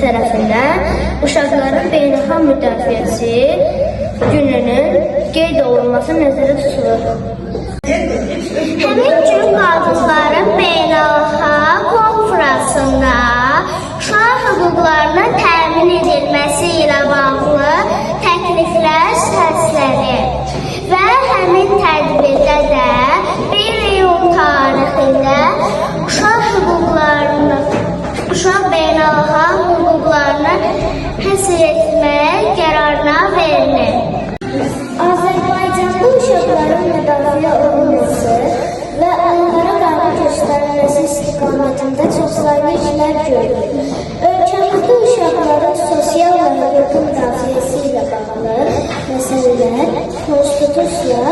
tərəfindən uşaqların beynəlxalq müdafiəsi gününün qeyd olunması nəzərdə tutulur. Həmin gün Qadınların Beynəlxalq Konfransında uşaq hüquqlarının təmin edilməsi ilə bağlı təkliflər səslənir və həmin tədbirdə də 1 iyun tarixində uşaq beynəlxalq hüquqlarını həsr etmək qərarına verilir. Azərbaycanda uşaqların müdafiə olunması və onlara qayğı göstərilməsi istiqamətində çoxsaylı işlər görülür. Ölkəmizdə uşaqların sosial və hüquqi müdafiəsi ilə bağlı məsələlər konstitusiya,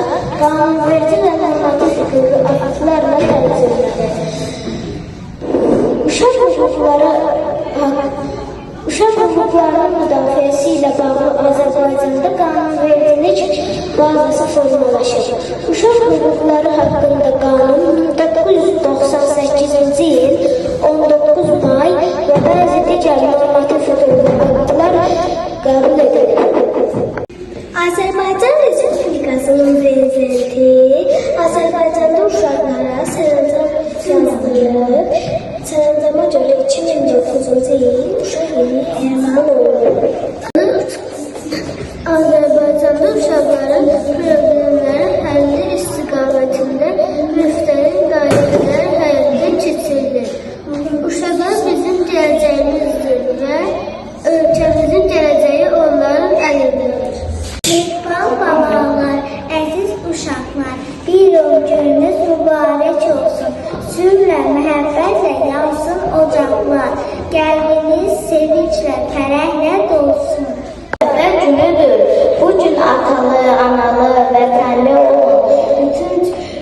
qanunverici və normativ hüquqi aktlarla tənzimlənir. Uşaq hüquqlarının müdafiəsi ilə bağlı Azərbaycanda qanunvericilik bazası formalaşır. Uşaq hüquqları haqqında qanun 1998-ci il 19 may və bəzi digər normativ hüquqi aktlar qəbul edilir. Azərbaycan Respublikasının Prezidenti Azərbaycanda uşaqlara sərəncam yazdırıb, sərəncama görə 2009-cu il uşaq ili elan olunur. Azərbaycanda uşaqların problemləri həlli istiqamətində müxtəlif layihələr həyata keçirilir. Uşaqlar bizim gələcəyimizdir və ölkəmizin gələcəyi onların əlindədir. Mehriban babalar, əziz uşaqlar, bir yol gününüz mübarək olsun. Sürlə, məhəbbətlə yansın ocaqlar, qəlbiniz sevinclə, fərəhlə dolsun. Vətən günüdür. Bu gün atalı, analı, vətənli olun.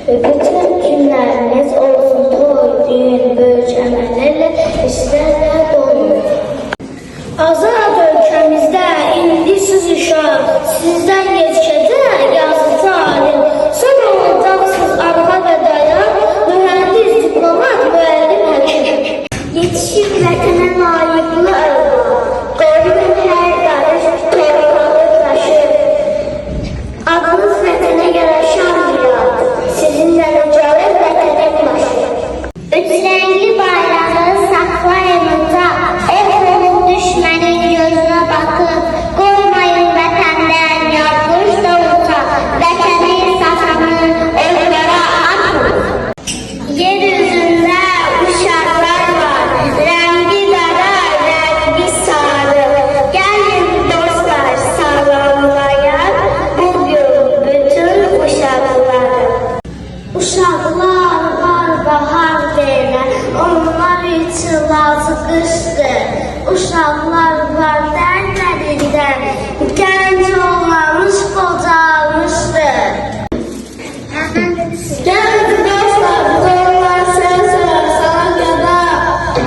Bütün günləriniz olsun toy, düğün, böyük əməllərlə, işlərlə dolu. Azad ölkəmizdə indi siz uşaq, sizdən geçəcək yazıcı alim. Sonra olacaqsınız arxa və dayan, mühəndis, diplomat, müəllim, həkim. Yetişir vətənə layıqlı övlad, Qoyun hər qarış torpağı taşır. adınız vətənə yaraşan mirad, Sizinlə ucalır vətənin başı. üç rəngli bayrağı saxlayınca, olun düşmənin gözünə baxıb, qoymayın vətəndən yazmış da uca, vətəni satanı özlərə atın. Yer üzündə uşaqlar var, rəngi qara, rəngi sarı. Gəlin dostlar, sağlamlayaq bugün bütün uşaqları. Uşaqlar var bahar deyirlər, onlar üçün lazı qışdır. Uşaqlar var dərlərindən, gənc olmamış qocalmışdır. Gənc dostlar, zorlar söz sana qəda,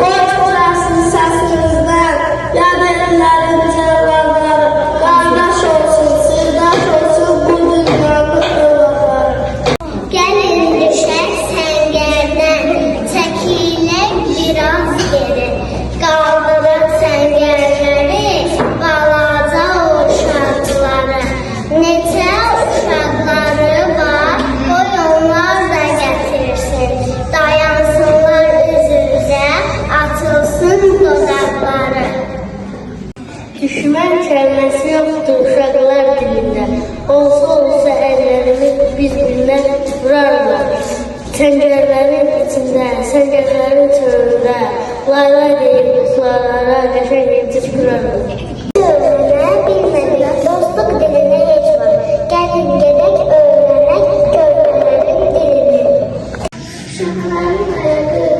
qoç burasın səsinizdən, yad ellərin cəvabları, qardaş olsun, sirdaş olsun bu dünyanın övladları. Gəlin düşək səngərdən, çəkilək biraz geri, qaldırıb səngərləri, balaca uşaqları. Necə uşaqları var, qoy onlar da gətirsin, dayansınlar üz-üzə, açılsın dodaqları. Düşmən kəlməsi yoxdur uşaqlar dilində. Olsa əllərimiz bir-birindən vurarlar. Səngərlərin içində, səngərlərin çölündə, lay deyib qızlara qəşəng incik qurarlar. Öyrənə bilmədən dostluq dilinə heç var. Gəlin gedək öyrənək körpələrin dilini. Uşaqların ayağı